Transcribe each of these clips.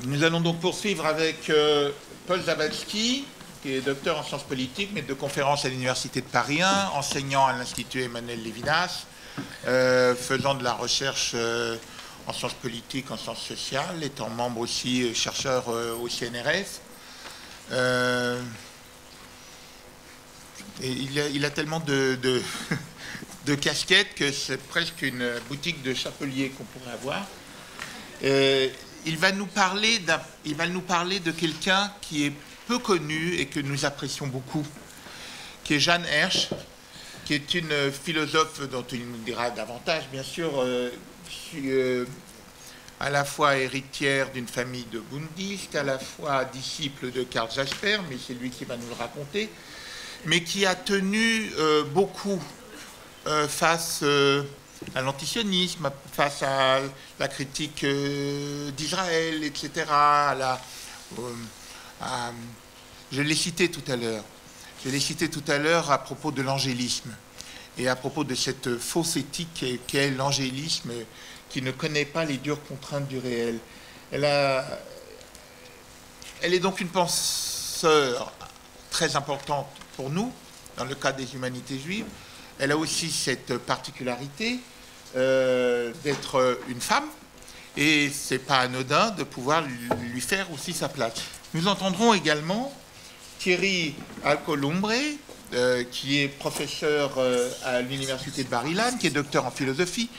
Nous allons donc poursuivre avec Paul Zawadzki, qui est docteur en sciences politiques, maître de conférences à l'Université de Paris 1, enseignant à l'Institut Emmanuel Lévinas, faisant de la recherche en sciences politiques, en sciences sociales, étant membre aussi chercheur au CNRS. Et il a tellement de casquettes que c'est presque une boutique de chapelier qu'on pourrait avoir. Il va nous parler de quelqu'un qui est peu connu et que nous apprécions beaucoup, qui est Jeanne Hersch, qui est une philosophe dont il nous dira davantage, bien sûr, à la fois héritière d'une famille de bundistes, à la fois disciple de Karl Jasper, mais c'est lui qui va nous le raconter, mais qui a tenu beaucoup face à l'antisionisme, face à la critique d'Israël, etc. Je l'ai cité tout à l'heure. Je l'ai cité tout à l'heure à propos de l'angélisme et à propos de cette fausse éthique qu'est l'angélisme qui ne connaît pas les dures contraintes du réel. Elle est donc une penseur très importante pour nous, dans le cas des humanités juives. Elle a aussi cette particularité d'être une femme, et c'est pas anodin de pouvoir lui faire aussi sa place. Nous entendrons également Thierry Alcolumbre, qui est professeur à l'université de Bar-Ilan, qui est docteur en philosophie,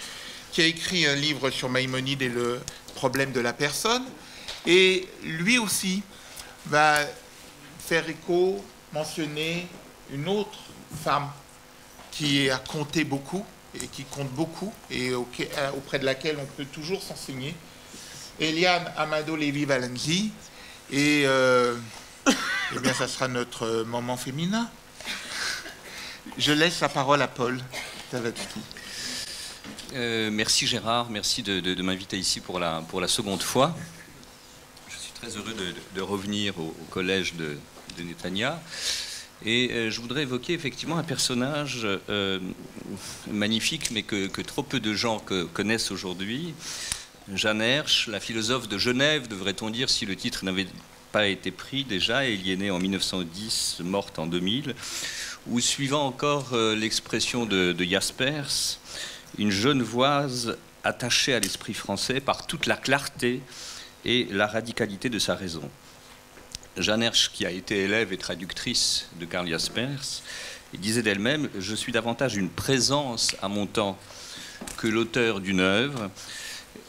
qui a écrit un livre sur Maïmonide et le problème de la personne, et lui aussi va faire écho, mentionner une autre femme qui a compté beaucoup et qui compte beaucoup et auprès de laquelle on peut toujours s'enseigner, Eliane Amado Lévy Valenzi, et eh bien ça sera notre moment féminin. Je laisse la parole à Paul Zawadzki. Merci Gérard, merci de m'inviter ici pour la seconde fois. Je suis très heureux de revenir au collège de Netanya. Et je voudrais évoquer effectivement un personnage magnifique, mais que trop peu de gens connaissent aujourd'hui. Jeanne Hersch, la philosophe de Genève, devrait-on dire, si le titre n'avait pas été pris déjà. Elle y est née en 1910, morte en 2000. Ou suivant encore l'expression de Jaspers, une genevoise attachée à l'esprit français par toute la clarté et la radicalité de sa raison. Jeanne Hersch, qui a été élève et traductrice de Karl Jaspers, disait d'elle-même « Je suis davantage une présence à mon temps que l'auteur d'une œuvre.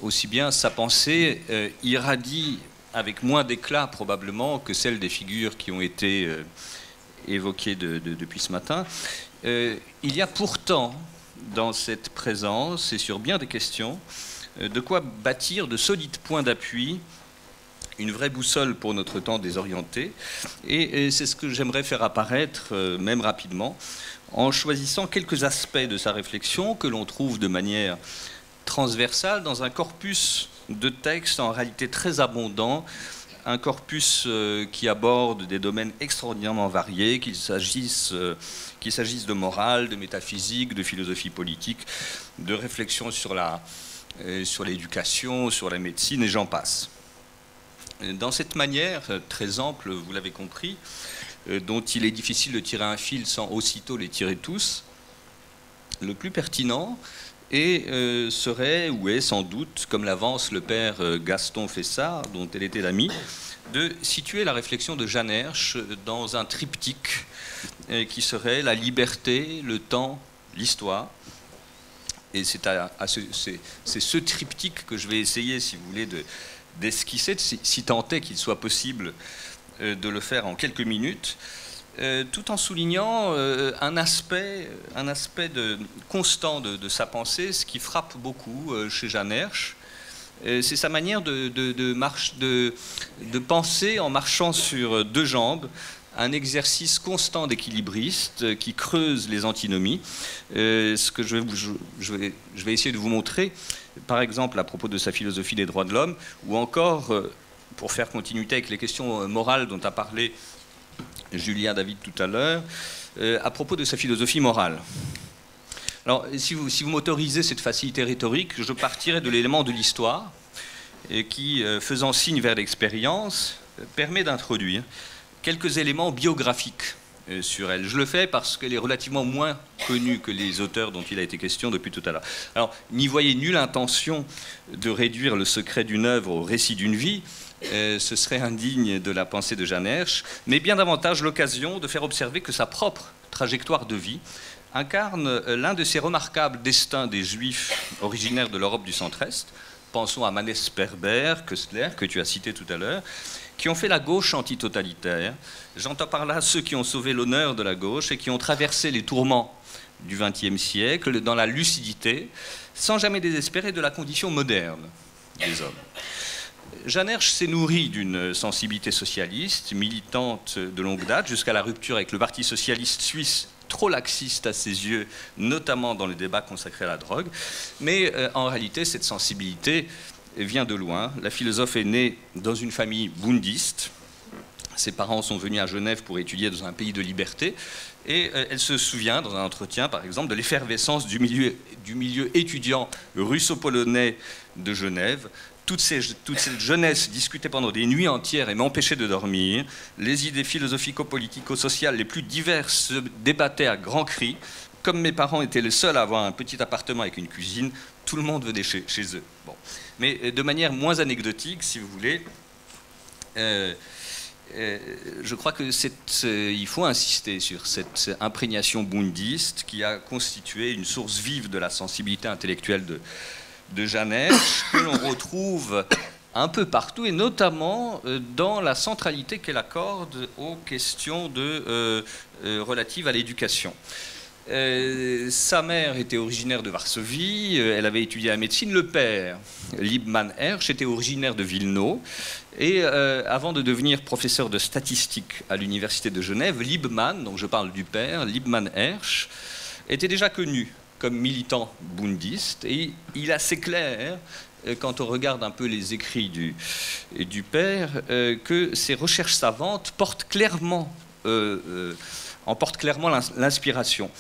Aussi bien sa pensée irradie avec moins d'éclat probablement que celle des figures qui ont été évoquées depuis ce matin. Il y a pourtant dans cette présence et sur bien des questions de quoi bâtir de solides points d'appui, une vraie boussole pour notre temps désorienté, et c'est ce que j'aimerais faire apparaître, même rapidement, en choisissant quelques aspects de sa réflexion que l'on trouve de manière transversale dans un corpus de textes en réalité très abondant, un corpus qui aborde des domaines extraordinairement variés, qu'il s'agisse de morale, de métaphysique, de philosophie politique, de réflexion sur l'éducation, sur la médecine, et j'en passe. Dans cette manière très ample, vous l'avez compris, dont il est difficile de tirer un fil sans aussitôt les tirer tous, le plus pertinent serait, ou est sans doute, comme l'avance le père Gaston Fessard, dont elle était l'amie, de situer la réflexion de Jeanne Hersch dans un triptyque qui serait la liberté, le temps, l'histoire. Et c'est ce triptyque que je vais essayer, si vous voulez, d'esquisser, si tant est qu'il soit possible de le faire en quelques minutes, tout en soulignant un aspect constant de sa pensée, ce qui frappe beaucoup chez Jeanne Hersch. C'est sa manière de penser en marchant sur deux jambes, un exercice constant d'équilibriste qui creuse les antinomies. Ce que je vais essayer de vous montrer, par exemple à propos de sa philosophie des droits de l'homme, ou encore, pour faire continuité avec les questions morales dont a parlé Julien David tout à l'heure, à propos de sa philosophie morale. Alors, si vous m'autorisez cette facilité rhétorique, je partirai de l'élément de l'histoire, et qui, faisant signe vers l'expérience, permet d'introduire quelques éléments biographiques sur elle. Je le fais parce qu'elle est relativement moins connue que les auteurs dont il a été question depuis tout à l'heure. Alors, n'y voyez nulle intention de réduire le secret d'une œuvre au récit d'une vie, ce serait indigne de la pensée de Jeanne Hersch, mais bien davantage l'occasion de faire observer que sa propre trajectoire de vie incarne l'un de ces remarquables destins des Juifs originaires de l'Europe du centre-est. Pensons à Mannes Sperber, Köstler, que tu as cité tout à l'heure, qui ont fait la gauche antitotalitaire. J'entends par là ceux qui ont sauvé l'honneur de la gauche et qui ont traversé les tourments du XXe siècle dans la lucidité, sans jamais désespérer de la condition moderne des hommes. Jeanne Hersch s'est nourrie d'une sensibilité socialiste, militante de longue date, jusqu'à la rupture avec le Parti socialiste suisse, trop laxiste à ses yeux, notamment dans le débat consacré à la drogue. Mais en réalité, cette sensibilité vient de loin. La philosophe est née dans une famille bundiste. Ses parents sont venus à Genève pour étudier dans un pays de liberté. Et elle se souvient, dans un entretien, par exemple, de l'effervescence du milieu étudiant russo-polonais de Genève. Toute cette jeunesse discutait pendant des nuits entières et m'empêchait de dormir. Les idées philosophico-politico-sociales les plus diverses se débattaient à grands cris. Comme mes parents étaient les seuls à avoir un petit appartement avec une cuisine, tout le monde venait chez eux. Bon. Mais de manière moins anecdotique, si vous voulez, je crois qu'il faut insister sur cette imprégnation bundiste qui a constitué une source vive de la sensibilité intellectuelle de Jeanne Hersch, que l'on retrouve un peu partout, et notamment dans la centralité qu'elle accorde aux questions relatives à l'éducation. Sa mère était originaire de Varsovie, elle avait étudié la médecine. Le père, Liebmann Hersch, était originaire de Wilno. Et avant de devenir professeur de statistique à l'université de Genève, Liebmann, donc je parle du père, Liebmann Hersch, était déjà connu comme militant bundiste. Et il est assez clair, quand on regarde un peu les écrits du père, que ses recherches savantes portent clairement l'inspiration.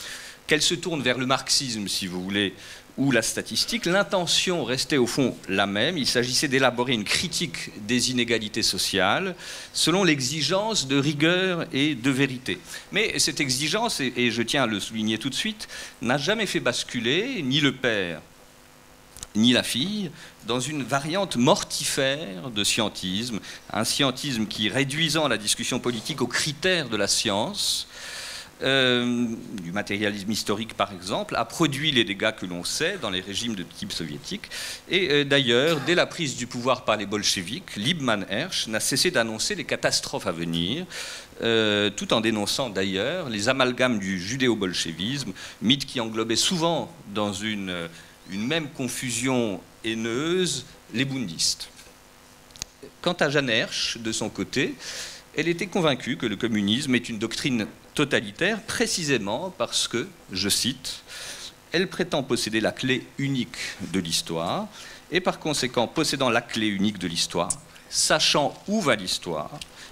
Qu'elle se tourne vers le marxisme, si vous voulez, ou la statistique, l'intention restait au fond la même. Il s'agissait d'élaborer une critique des inégalités sociales selon l'exigence de rigueur et de vérité. Mais cette exigence, et je tiens à le souligner tout de suite, n'a jamais fait basculer ni le père ni la fille dans une variante mortifère de scientisme, un scientisme qui, réduisant la discussion politique aux critères de la science, du matérialisme historique par exemple, a produit les dégâts que l'on sait dans les régimes de type soviétique. Et d'ailleurs, dès la prise du pouvoir par les bolcheviks, Liebmann Hersch n'a cessé d'annoncer les catastrophes à venir, tout en dénonçant d'ailleurs les amalgames du judéo-bolchevisme, mythe qui englobait souvent dans une même confusion haineuse les bundistes. Quant à Jeanne Hersch, de son côté, elle était convaincue que le communisme est une doctrine totalitaire, précisément parce que, je cite, elle prétend posséder la clé unique de l'histoire, et par conséquent, possédant la clé unique de l'histoire, sachant où va l'histoire,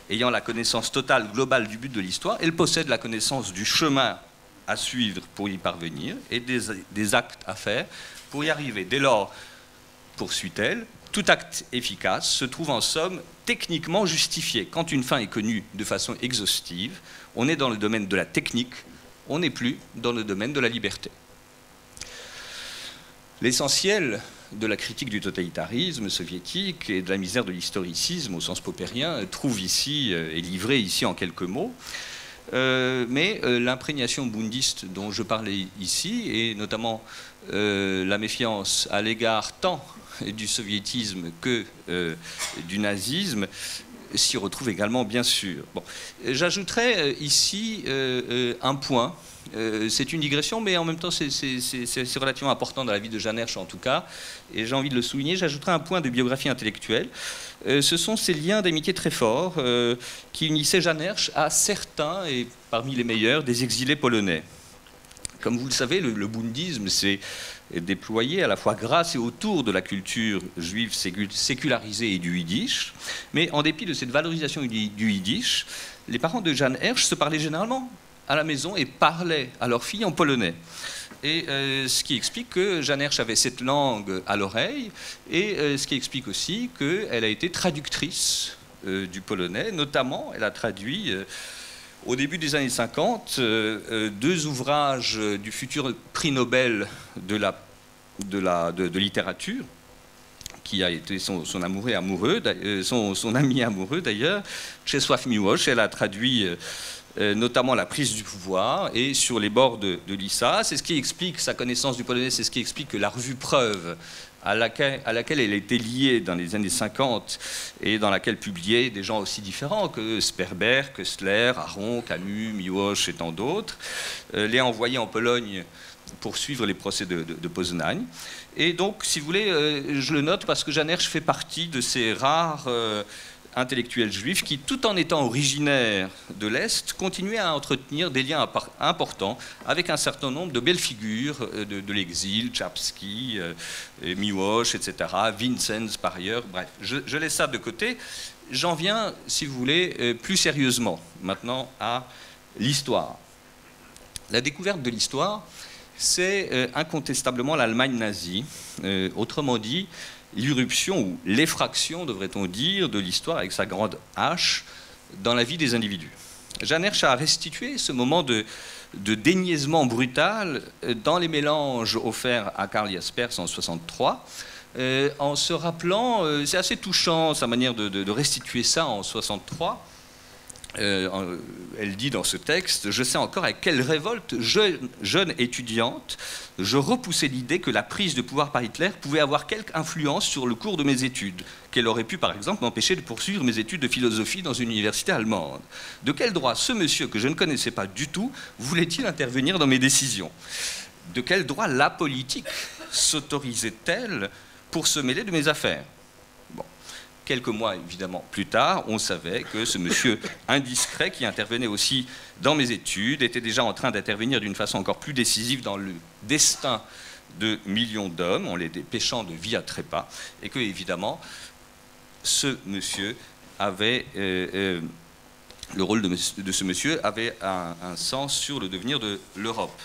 ayant la connaissance totale, globale du but de l'histoire, elle possède la connaissance du chemin à suivre pour y parvenir et des actes à faire pour y arriver. Dès lors, poursuit-elle, tout acte efficace se trouve en somme techniquement justifié. Quand une fin est connue de façon exhaustive, on est dans le domaine de la technique, on n'est plus dans le domaine de la liberté. L'essentiel de la critique du totalitarisme soviétique et de la misère de l'historicisme au sens popérien trouve ici, est livré ici en quelques mots. Mais l'imprégnation bundiste dont je parlais ici, et notamment la méfiance à l'égard tant du soviétisme que du nazisme, s'y retrouve également, bien sûr. Bon. J'ajouterais ici un point. C'est une digression, mais en même temps, c'est relativement important dans la vie de Jeanne Hersch, en tout cas, et j'ai envie de le souligner. J'ajouterai un point de biographie intellectuelle. Ce sont ces liens d'amitié très forts qui unissaient Jeanne Hersch à certains, et parmi les meilleurs, des exilés polonais. Comme vous le savez, le bundisme s'est déployé à la fois grâce et autour de la culture juive sécularisée et du yiddish, mais en dépit de cette valorisation du yiddish, les parents de Jeanne Hersch se parlaient généralement à la maison et parlaient à leurs filles en polonais. Et ce qui explique que Jeanne Hersch avait cette langue à l'oreille, et ce qui explique aussi qu'elle a été traductrice du polonais. Notamment, elle a traduit, au début des années 50, 2 ouvrages du futur prix Nobel de littérature, qui a été son ami amoureux d'ailleurs, Czesław Miłosz. Elle a traduit notamment La prise du pouvoir et Sur les bords de l'Issa. C'est ce qui explique sa connaissance du polonais, c'est ce qui explique que la revue Preuve, à laquelle elle était liée dans les années 50 et dans laquelle publiaient des gens aussi différents que Sperber, Köstler, Aron, Camus, Miłosz et tant d'autres, l'ait envoyée en Pologne pour suivre les procès de Poznań. Et donc, si vous voulez, je le note parce que Jeanne Hersch fait partie de ces rares intellectuels juifs qui, tout en étant originaires de l'Est, continuaient à entretenir des liens importants avec un certain nombre de belles figures de l'exil, Czapski, Miłosz, etc., Vincenz par ailleurs. Bref, je laisse ça de côté. J'en viens, si vous voulez, plus sérieusement maintenant à l'histoire. La découverte de l'histoire, c'est incontestablement l'Allemagne nazie, autrement dit, l'irruption ou l'effraction, devrait-on dire, de l'histoire avec sa grande H dans la vie des individus. Jeanne Hersch a restitué ce moment de déniaisement brutal dans les mélanges offerts à Karl Jaspers en 1963, en se rappelant, c'est assez touchant sa manière de restituer ça en 1963. Elle dit dans ce texte: « Je sais encore avec quelle révolte jeune étudiante je repoussais l'idée que la prise de pouvoir par Hitler pouvait avoir quelque influence sur le cours de mes études, qu'elle aurait pu par exemple m'empêcher de poursuivre mes études de philosophie dans une université allemande. De quel droit ce monsieur que je ne connaissais pas du tout voulait-il intervenir dans mes décisions? De quel droit la politique s'autorisait-elle pour se mêler de mes affaires ?» Bon. Quelques mois, évidemment, plus tard, on savait que ce monsieur indiscret, qui intervenait aussi dans mes études, était déjà en train d'intervenir d'une façon encore plus décisive dans le destin de millions d'hommes, en les dépêchant de vie à trépas, et que, évidemment, ce monsieur avait... le rôle de ce monsieur avait un sens sur le devenir de l'Europe.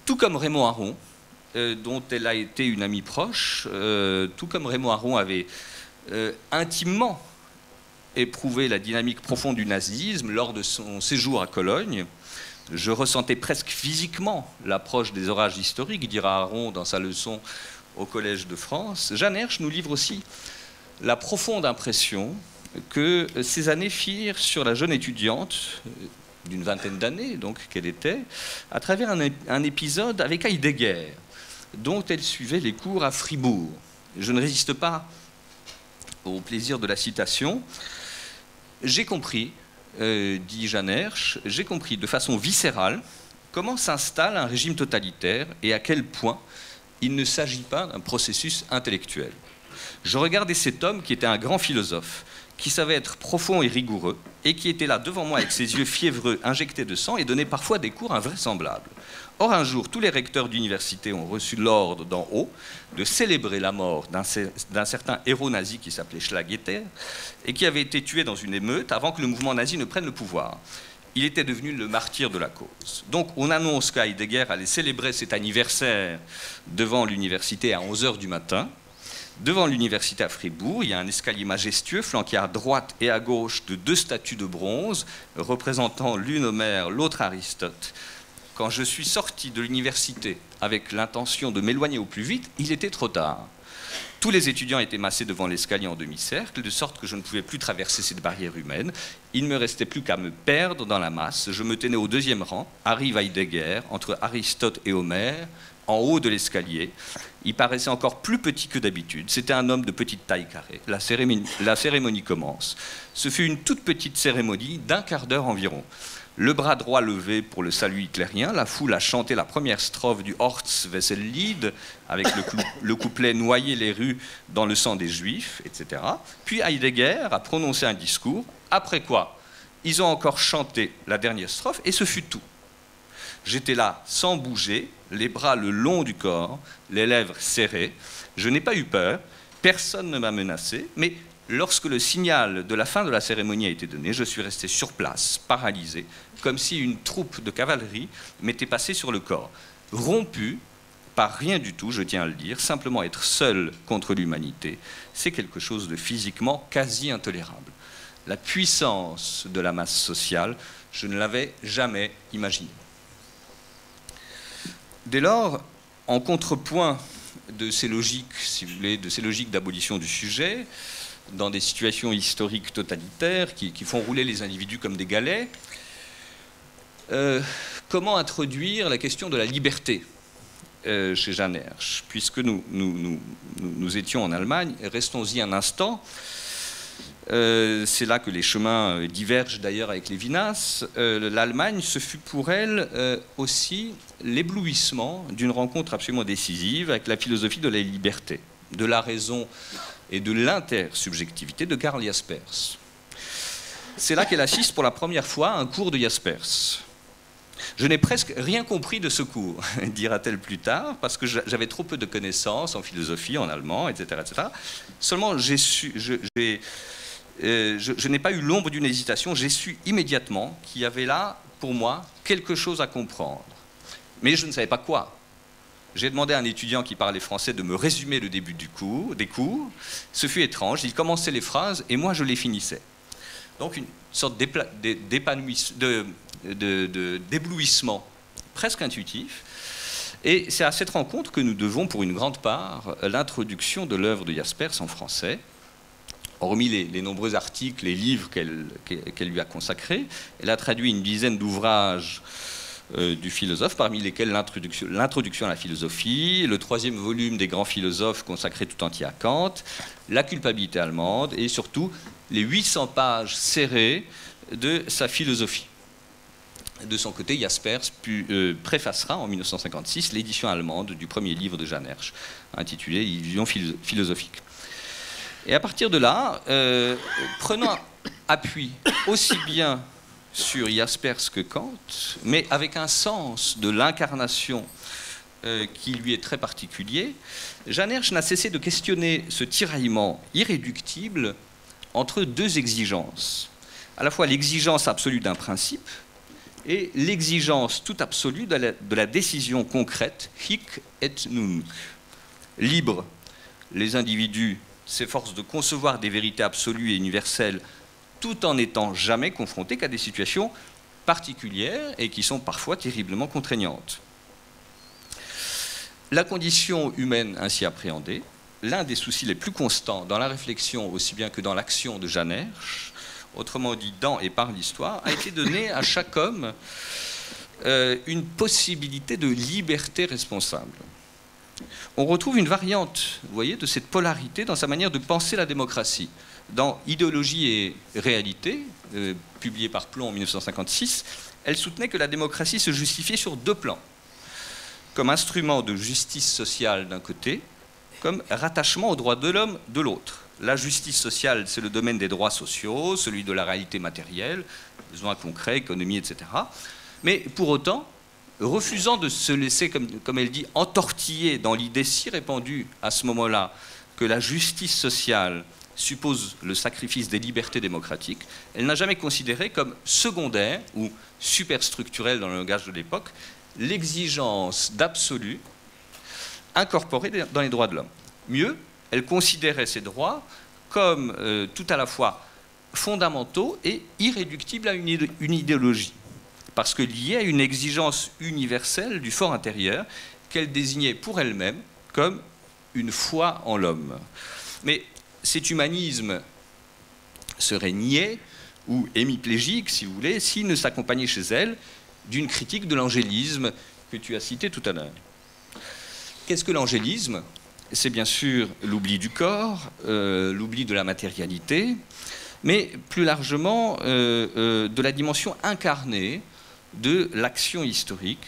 Tout comme Raymond Aron, dont elle a été une amie proche, tout comme Raymond Aron avait... intimement éprouvé la dynamique profonde du nazisme lors de son séjour à Cologne. Je ressentais presque physiquement l'approche des orages historiques, dira Aron dans sa leçon au Collège de France. Jeanne Hersch nous livre aussi la profonde impression que ces années firent sur la jeune étudiante d'une vingtaine d'années, donc qu'elle était, à travers un épisode avec Heidegger, dont elle suivait les cours à Fribourg. Je ne résiste pas au plaisir de la citation. J'ai compris, dit Jeanne Hersch, j'ai compris de façon viscérale comment s'installe un régime totalitaire et à quel point il ne s'agit pas d'un processus intellectuel. Je regardais cet homme qui était un grand philosophe, qui savait être profond et rigoureux, et qui était là devant moi avec ses yeux fiévreux, injectés de sang, et donnait parfois des cours invraisemblables. Or, un jour, tous les recteurs d'université ont reçu l'ordre d'en haut de célébrer la mort d'un certain héros nazi qui s'appelait Schlageter et qui avait été tué dans une émeute avant que le mouvement nazi ne prenne le pouvoir. Il était devenu le martyr de la cause. Donc, on annonce qu'Heidegger allait célébrer cet anniversaire devant l'université à 11h du matin. Devant l'université à Fribourg, il y a un escalier majestueux flanqué à droite et à gauche de 2 statues de bronze représentant l'une Homère, l'autre Aristote. Quand je suis sorti de l'université avec l'intention de m'éloigner au plus vite, il était trop tard. Tous les étudiants étaient massés devant l'escalier en demi-cercle, de sorte que je ne pouvais plus traverser cette barrière humaine. Il ne me restait plus qu'à me perdre dans la masse. Je me tenais au 2e rang. Arrive Heidegger, entre Aristote et Homère, en haut de l'escalier. Il paraissait encore plus petit que d'habitude. C'était un homme de petite taille carrée. La cérémonie commence. Ce fut une toute petite cérémonie d'1 quart d'heure environ. Le bras droit levé pour le salut hitlérien, la foule a chanté la première strophe du Ortswessellied avec le couplet « Noyer les rues dans le sang des Juifs », etc. Puis Heidegger a prononcé un discours, après quoi ils ont encore chanté la dernière strophe et ce fut tout. J'étais là sans bouger, les bras le long du corps, les lèvres serrées. Je n'ai pas eu peur, personne ne m'a menacé, mais lorsque le signal de la fin de la cérémonie a été donné, je suis resté sur place, paralysé, comme si une troupe de cavalerie m'était passée sur le corps. rompu par rien du tout, je tiens à le dire. Simplement être seul contre l'humanité, c'est quelque chose de physiquement quasi intolérable. La puissance de la masse sociale, je ne l'avais jamais imaginée. Dès lors, en contrepoint de ces logiques, si vous voulez, de ces logiques d'abolition du sujet, dans des situations historiques totalitaires qui font rouler les individus comme des galets, comment introduire la question de la liberté chez Jeanne Hersch, puisque nous étions en Allemagne, restons-y un instant. C'est là que les chemins divergent d'ailleurs avec Lévinas. L'Allemagne, ce fut pour elle aussi l'éblouissement d'une rencontre absolument décisive avec la philosophie de la liberté, de la raison et de l'intersubjectivité de Karl Jaspers. C'est là qu'elle assiste pour la première fois à un cours de Jaspers. Je n'ai presque rien compris de ce cours, dira-t-elle plus tard, parce que j'avais trop peu de connaissances en philosophie, en allemand, etc. etc. Seulement, je n'ai pas eu l'ombre d'une hésitation, j'ai su immédiatement qu'il y avait là, pour moi, quelque chose à comprendre. Mais je ne savais pas quoi. J'ai demandé à un étudiant qui parlait français de me résumer le début des cours. Ce fut étrange, il commençait les phrases et moi je les finissais. Donc une sorte d'éblouissement presque intuitif. Et c'est à cette rencontre que nous devons, pour une grande part, l'introduction de l'œuvre de Jaspers en français. Hormis les nombreux articles et livres qu'elle lui a consacrés, elle a traduit une dizaine d'ouvrages du philosophe, parmi lesquels l'introduction à la philosophie, le 3e volume des grands philosophes consacré tout entier à Kant, la culpabilité allemande et surtout les 800 pages serrées de sa philosophie. De son côté, Jaspers préfacera en 1956 l'édition allemande du premier livre de Jeanne Hersch, intitulé Illusion philosophique. Et à partir de là, prenant appui aussi bien sur Jaspers que Kant, mais avec un sens de l'incarnation qui lui est très particulier, Jeanne Hersch n'a cessé de questionner ce tiraillement irréductible entre deux exigences. À la fois l'exigence absolue d'un principe et l'exigence toute absolue de la décision concrète, hic et nunc. Libre, les individus s'efforcent de concevoir des vérités absolues et universelles tout en n'étant jamais confrontés qu'à des situations particulières et qui sont parfois terriblement contraignantes. La condition humaine ainsi appréhendée, l'un des soucis les plus constants dans la réflexion aussi bien que dans l'action de Jeanne Hersch, autrement dit dans et par l'histoire, a été donné à chaque homme une possibilité de liberté responsable. On retrouve une variante, vous voyez, de cette polarité dans sa manière de penser la démocratie. Dans Idéologie et réalité, publié par Plon en 1956, elle soutenait que la démocratie se justifiait sur deux plans. Comme instrument de justice sociale d'un côté, comme rattachement aux droits de l'homme de l'autre. La justice sociale, c'est le domaine des droits sociaux, celui de la réalité matérielle, besoins concrets, économie, etc. Mais pour autant, refusant de se laisser, comme elle dit, entortiller dans l'idée si répandue à ce moment-là que la justice sociale suppose le sacrifice des libertés démocratiques, elle n'a jamais considéré comme secondaire ou superstructurelle dans le langage de l'époque l'exigence d'absolu incorporée dans les droits de l'homme. Mieux, elle considérait ces droits comme tout à la fois fondamentaux et irréductibles à une idéologie, parce que liés à une exigence universelle du fort intérieur qu'elle désignait pour elle-même comme une foi en l'homme. Mais cet humanisme serait niais ou hémiplégique, si vous voulez, s'il ne s'accompagnait chez elle d'une critique de l'angélisme que tu as cité tout à l'heure. Qu'est-ce que l'angélisme ? C'est bien sûr l'oubli du corps, l'oubli de la matérialité, mais plus largement de la dimension incarnée de l'action historique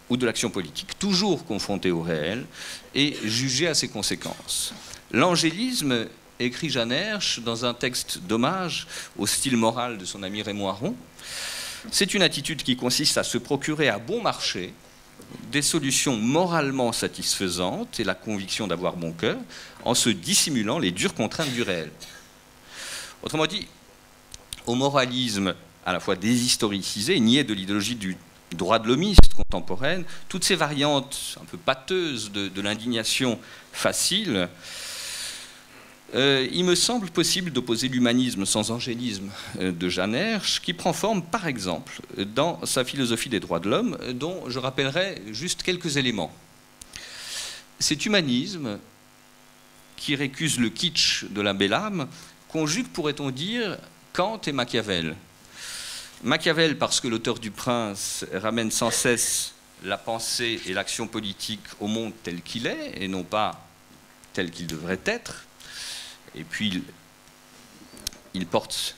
ou de l'action politique, toujours confrontée au réel et jugée à ses conséquences. L'angélisme, écrit Jeanne Hersch dans un texte d'hommage au style moral de son ami Raymond Aron, c'est une attitude qui consiste à se procurer à bon marché des solutions moralement satisfaisantes et la conviction d'avoir bon cœur en se dissimulant les dures contraintes du réel. Autrement dit, au moralisme à la fois déshistoricisé, nié de l'idéologie du droits de l'homiste contemporaine, toutes ces variantes un peu pâteuses de l'indignation facile, il me semble possible d'opposer l'humanisme sans angélisme de Jeanne Hersch, qui prend forme, par exemple, dans sa philosophie des droits de l'homme, dont je rappellerai juste quelques éléments. Cet humanisme, qui récuse le kitsch de la belle âme, conjugue, pourrait-on dire, Kant et Machiavel. Machiavel, parce que l'auteur du Prince ramène sans cesse la pensée et l'action politique au monde tel qu'il est, et non pas tel qu'il devrait être. Et puis, il porte,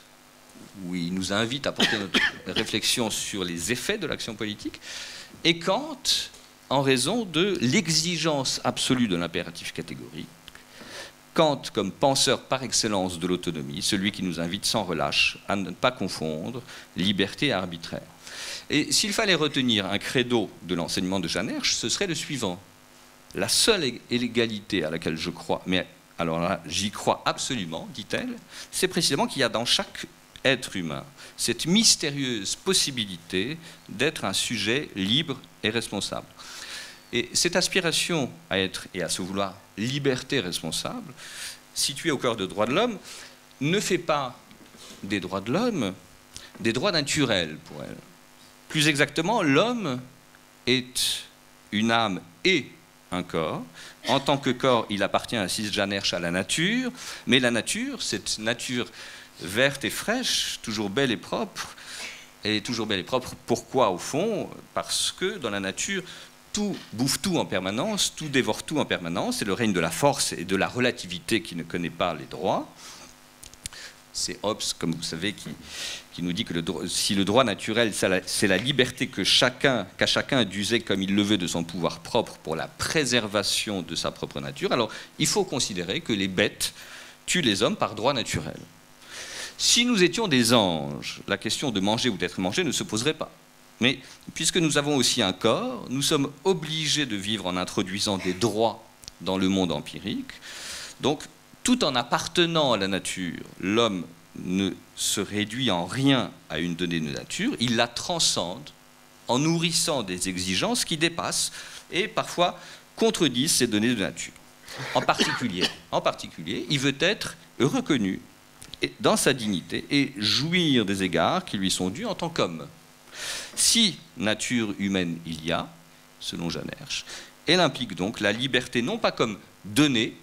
ou il nous invite à porter notre réflexion sur les effets de l'action politique. Et Kant, en raison de l'exigence absolue de l'impératif catégorique, Kant comme penseur par excellence de l'autonomie, celui qui nous invite sans relâche à ne pas confondre liberté et arbitraire. Et s'il fallait retenir un credo de l'enseignement de Jeanne Hersch, ce serait le suivant. La seule égalité à laquelle je crois, mais alors là, j'y crois absolument, dit-elle, c'est précisément qu'il y a dans chaque être humain cette mystérieuse possibilité d'être un sujet libre et responsable. Et cette aspiration à être et à se vouloir liberté responsable, située au cœur des droits de l'homme, ne fait pas des droits de l'homme des droits naturels pour elle. Plus exactement, l'homme est une âme et un corps. En tant que corps, il appartient, insiste Jeanne Hersch, à la nature, mais la nature, cette nature verte et fraîche, toujours belle et propre, pourquoi au fond? Parce que dans la nature, tout bouffe tout en permanence, tout dévore tout en permanence, c'est le règne de la force et de la relativité qui ne connaît pas les droits. C'est Hobbes, comme vous savez, qui nous dit que si le droit naturel, c'est la liberté qu'à chacun d'user comme il le veut de son pouvoir propre pour la préservation de sa propre nature, alors il faut considérer que les bêtes tuent les hommes par droit naturel. Si nous étions des anges, la question de manger ou d'être mangé ne se poserait pas. Mais puisque nous avons aussi un corps, nous sommes obligés de vivre en introduisant des droits dans le monde empirique. Donc, tout en appartenant à la nature, l'homme ne se réduit en rien à une donnée de nature, il la transcende en nourrissant des exigences qui dépassent et parfois contredisent ces données de nature. En particulier, il veut être reconnu dans sa dignité et jouir des égards qui lui sont dus en tant qu'homme. Si nature humaine il y a, selon Jeanne Hersch, elle implique donc la liberté non pas comme donnée,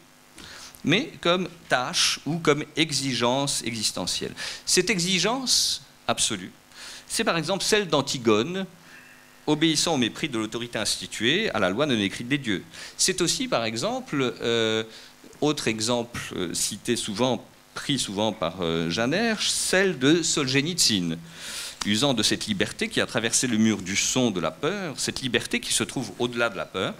mais comme tâche ou comme exigence existentielle. Cette exigence absolue, c'est par exemple celle d'Antigone, obéissant au mépris de l'autorité instituée à la loi non écrite des dieux. C'est aussi par exemple, autre exemple cité souvent, pris souvent par Jeanne Hersch, celle de Solzhenitsyn, usant de cette liberté qui a traversé le mur du son de la peur, cette liberté qui se trouve au-delà de la peur,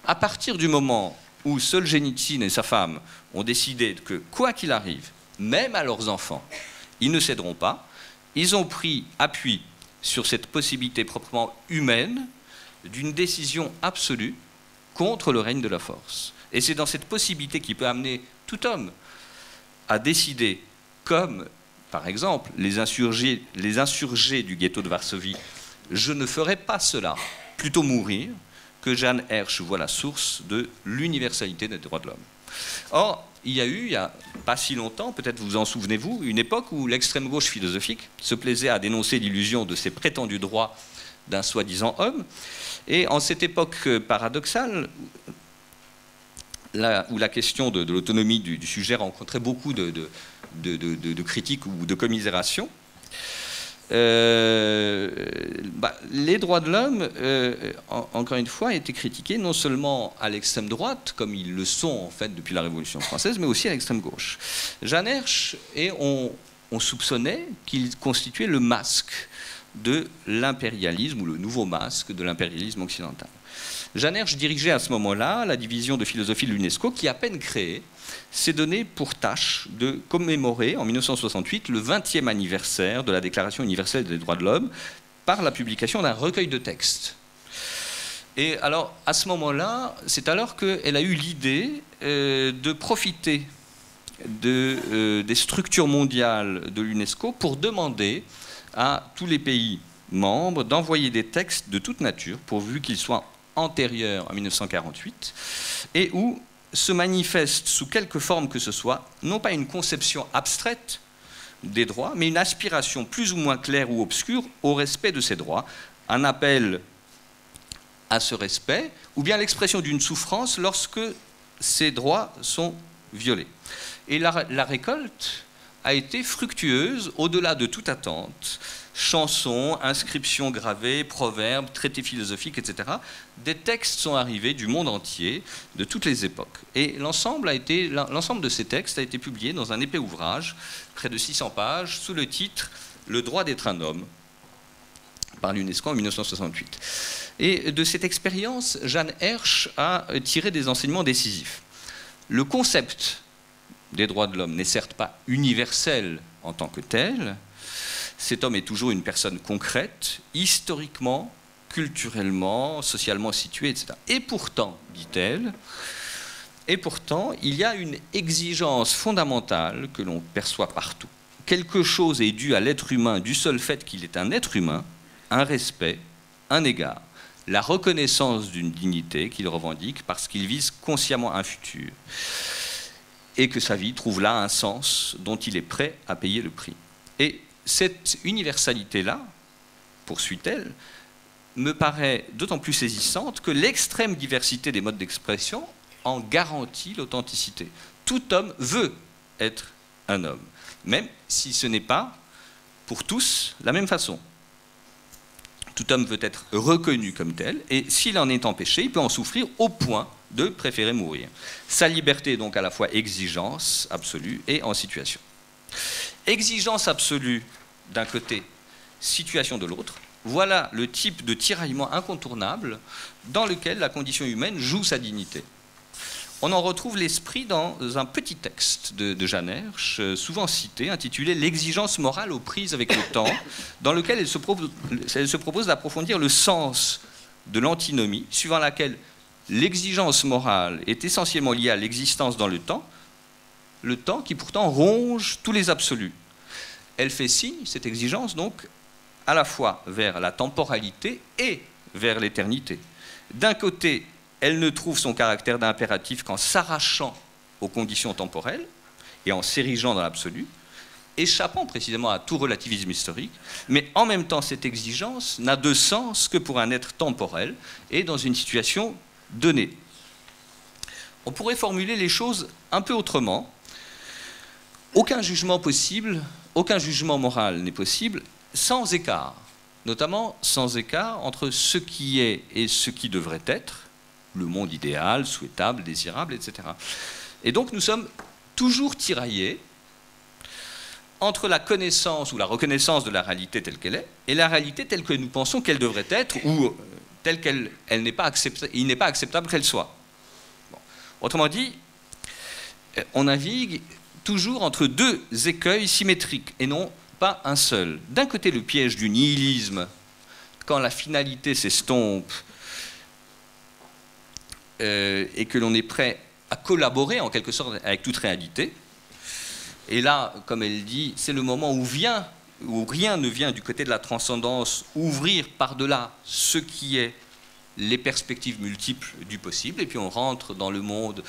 à partir du moment où Solzhenitsyn et sa femme ont décidé que, quoi qu'il arrive, même à leurs enfants, ils ne céderont pas, ils ont pris appui sur cette possibilité proprement humaine d'une décision absolue contre le règne de la force. Et c'est dans cette possibilité qui peut amener tout homme à décider, comme par exemple les insurgés du ghetto de Varsovie, je ne ferai pas cela, plutôt mourir, que Jeanne Hersch voit la source de l'universalité des droits de l'homme. Or, il y a eu, il n'y a pas si longtemps, peut-être vous en souvenez-vous, une époque où l'extrême gauche philosophique se plaisait à dénoncer l'illusion de ces prétendus droits d'un soi-disant homme. Et en cette époque paradoxale, où la question de l'autonomie du sujet rencontrait beaucoup de critiques ou de commisération, les droits de l'homme, encore une fois, étaient critiqués non seulement à l'extrême droite, comme ils le sont en fait depuis la Révolution française, mais aussi à l'extrême gauche. Jeanne Hersch, et on soupçonnait qu'il constituait le masque de l'impérialisme, ou le nouveau masque de l'impérialisme occidental. Jeanne Hersch dirigeait à ce moment-là la division de philosophie de l'UNESCO, qui, à peine créée, s'est donné pour tâche de commémorer en 1968 le 20e anniversaire de la Déclaration universelle des droits de l'homme par la publication d'un recueil de textes. Et alors, à ce moment-là, c'est alors qu'elle a eu l'idée de profiter des structures mondiales de l'UNESCO pour demander à tous les pays membres d'envoyer des textes de toute nature, pourvu qu'ils soient antérieurs à 1948, et où se manifeste sous quelque forme que ce soit, non pas une conception abstraite des droits, mais une aspiration plus ou moins claire ou obscure au respect de ces droits, un appel à ce respect, ou bien l'expression d'une souffrance lorsque ces droits sont violés. Et la récolte a été fructueuse au-delà de toute attente. Chansons, inscriptions gravées, proverbes, traités philosophiques, etc. Des textes sont arrivés du monde entier, de toutes les époques. Et l'ensemble de ces textes a été publié dans un épais ouvrage, près de 600 pages, sous le titre « Le droit d'être un homme », par l'UNESCO en 1968. Et de cette expérience, Jeanne Hersch a tiré des enseignements décisifs. Le concept des droits de l'homme n'est certes pas universel en tant que tel. Cet homme est toujours une personne concrète, historiquement, culturellement, socialement située, etc. Et pourtant, dit-elle, il y a une exigence fondamentale que l'on perçoit partout. Quelque chose est dû à l'être humain du seul fait qu'il est un être humain, un respect, un égard, la reconnaissance d'une dignité qu'il revendique parce qu'il vise consciemment un futur, et que sa vie trouve là un sens dont il est prêt à payer le prix. Et cette universalité-là, poursuit-elle, me paraît d'autant plus saisissante que l'extrême diversité des modes d'expression en garantit l'authenticité. Tout homme veut être un homme, même si ce n'est pas pour tous la même façon. Tout homme veut être reconnu comme tel, et s'il en est empêché, il peut en souffrir au point de préférer mourir. Sa liberté est donc à la fois exigence absolue et en situation. Exigence absolue d'un côté, situation de l'autre, voilà le type de tiraillement incontournable dans lequel la condition humaine joue sa dignité. On en retrouve l'esprit dans un petit texte de Jeanne Hersch, souvent cité, intitulé « L'exigence morale aux prises avec le temps », dans lequel elle se propose d'approfondir le sens de l'antinomie, suivant laquelle l'exigence morale est essentiellement liée à l'existence dans le temps qui pourtant ronge tous les absolus. Elle fait signe, cette exigence, donc, à la fois vers la temporalité et vers l'éternité. D'un côté, elle ne trouve son caractère d'impératif qu'en s'arrachant aux conditions temporelles et en s'érigeant dans l'absolu, échappant précisément à tout relativisme historique, mais en même temps, cette exigence n'a de sens que pour un être temporel et dans une situation donnée. On pourrait formuler les choses un peu autrement. Aucun jugement possible, aucun jugement moral n'est possible sans écart, notamment sans écart entre ce qui est et ce qui devrait être, le monde idéal, souhaitable, désirable, etc. Et donc nous sommes toujours tiraillés entre la connaissance ou la reconnaissance de la réalité telle qu'elle est et la réalité telle que nous pensons qu'elle devrait être ou telle qu'elle n'est pas acceptable, il n'est pas acceptable qu'elle soit. Bon. Autrement dit, on navigue toujours entre deux écueils symétriques et non pas un seul. D'un côté, le piège du nihilisme, quand la finalité s'estompe et que l'on est prêt à collaborer en quelque sorte avec toute réalité. Et là, comme elle dit, c'est le moment où rien ne vient du côté de la transcendance, ouvrir par-delà ce qui est les perspectives multiples du possible, et puis on rentre dans le monde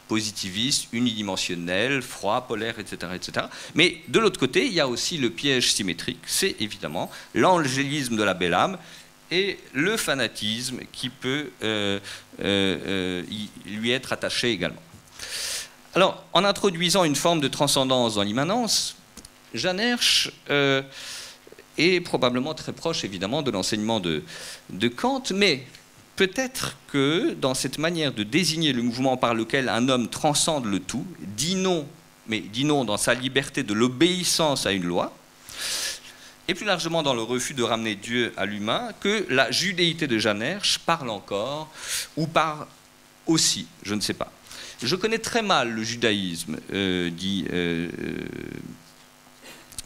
positiviste, unidimensionnel, froid, polaire, etc., etc. Mais de l'autre côté, il y a aussi le piège symétrique, c'est évidemment l'angélisme de la belle âme, et le fanatisme qui peut lui être attaché également. Alors, en introduisant une forme de transcendance dans l'immanence, Jeanne Hersch est probablement très proche, évidemment, de l'enseignement de Kant, mais peut-être que dans cette manière de désigner le mouvement par lequel un homme transcende le tout, dit non, mais dit non dans sa liberté de l'obéissance à une loi, et plus largement dans le refus de ramener Dieu à l'humain, que la judéité de Jeanne Hersch parle encore, ou parle aussi, je ne sais pas. Je connais très mal le judaïsme dit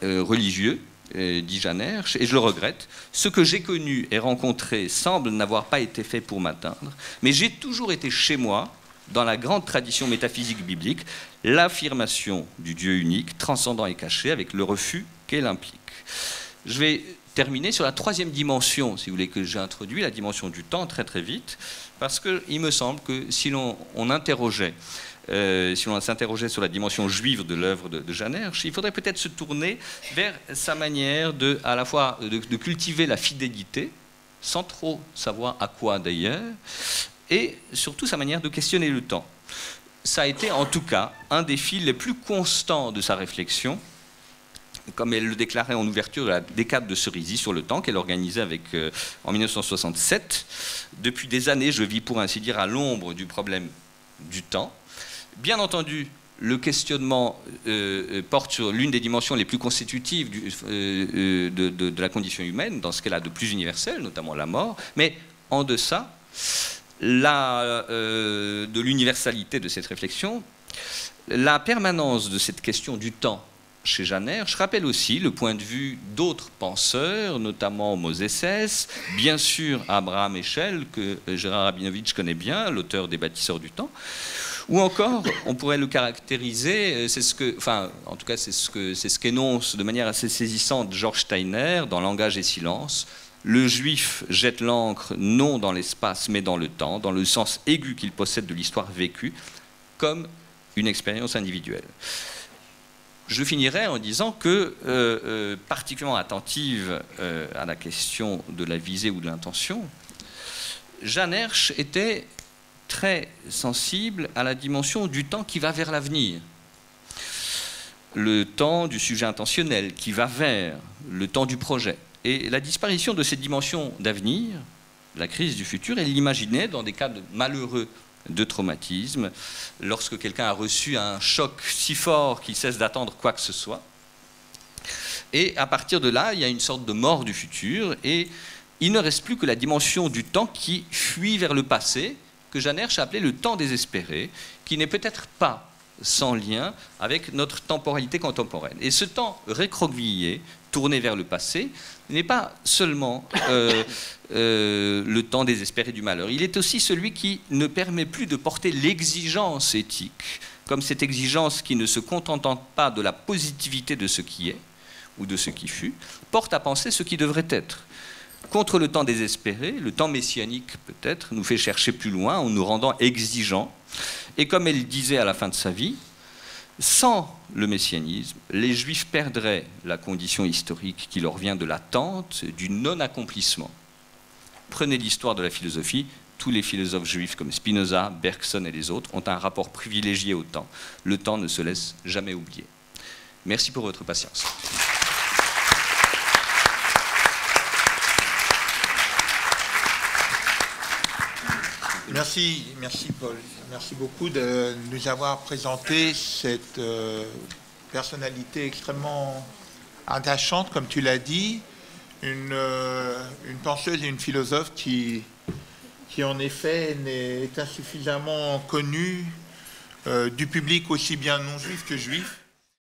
religieux, dit Jeanne Hersch, et je le regrette. Ce que j'ai connu et rencontré semble n'avoir pas été fait pour m'atteindre, mais j'ai toujours été chez moi, dans la grande tradition métaphysique biblique, l'affirmation du Dieu unique, transcendant et caché, avec le refus qu'elle implique. Je vais terminer sur la troisième dimension, si vous voulez, que j'ai introduit, la dimension du temps, très très vite, parce qu'il me semble que si l'on s'interrogeait sur la dimension juive de l'œuvre de Jeanne Hersch, il faudrait peut-être se tourner vers sa manière à la fois de cultiver la fidélité, sans trop savoir à quoi d'ailleurs, et surtout sa manière de questionner le temps. Ça a été en tout cas un des fils les plus constants de sa réflexion, comme elle le déclarait en ouverture de la décade de Cerisy sur le temps, qu'elle organisait en 1967. Depuis des années, je vis pour ainsi dire à l'ombre du problème du temps. Bien entendu, le questionnement porte sur l'une des dimensions les plus constitutives de la condition humaine, dans ce qu'elle a de plus universel, notamment la mort, mais en deçà de l'universalité de cette réflexion, la permanence de cette question du temps chez Jeanne Hersch rappelle aussi le point de vue d'autres penseurs, notamment Moses Hess, bien sûr Abraham Heschel, que Gérard Rabinovitch connaît bien, l'auteur des Bâtisseurs du temps, ou encore, on pourrait le caractériser, c'est ce qu'énonce de manière assez saisissante George Steiner dans Langage et silence. Le juif jette l'encre non dans l'espace mais dans le temps, dans le sens aigu qu'il possède de l'histoire vécue, comme une expérience individuelle. Je finirai en disant que, particulièrement attentive à la question de la visée ou de l'intention, Jeanne Hersch était très sensible à la dimension du temps qui va vers l'avenir. Le temps du sujet intentionnel qui va vers le temps du projet. Et la disparition de cette dimension d'avenir, la crise du futur, elle l'imaginait dans des cas malheureux de traumatisme, lorsque quelqu'un a reçu un choc si fort qu'il cesse d'attendre quoi que ce soit. Et à partir de là, il y a une sorte de mort du futur, et il ne reste plus que la dimension du temps qui fuit vers le passé, que Jeanne Hersch a appelé le temps désespéré, qui n'est peut-être pas sans lien avec notre temporalité contemporaine. Et ce temps recroquevillé, tourné vers le passé, n'est pas seulement le temps désespéré du malheur. Il est aussi celui qui ne permet plus de porter l'exigence éthique, comme cette exigence qui ne se contentant pas de la positivité de ce qui est, ou de ce qui fut, porte à penser ce qui devrait être. Contre le temps désespéré, le temps messianique peut-être, nous fait chercher plus loin en nous rendant exigeants. Et comme elle disait à la fin de sa vie, sans le messianisme, les Juifs perdraient la condition historique qui leur vient de l'attente, du non-accomplissement. Prenez l'histoire de la philosophie, tous les philosophes juifs comme Spinoza, Bergson et les autres ont un rapport privilégié au temps. Le temps ne se laisse jamais oublier. Merci pour votre patience. Merci Paul. Merci beaucoup de nous avoir présenté cette personnalité extrêmement attachante, comme tu l'as dit, une penseuse et une philosophe qui en effet est insuffisamment connue du public aussi bien non juif que juif.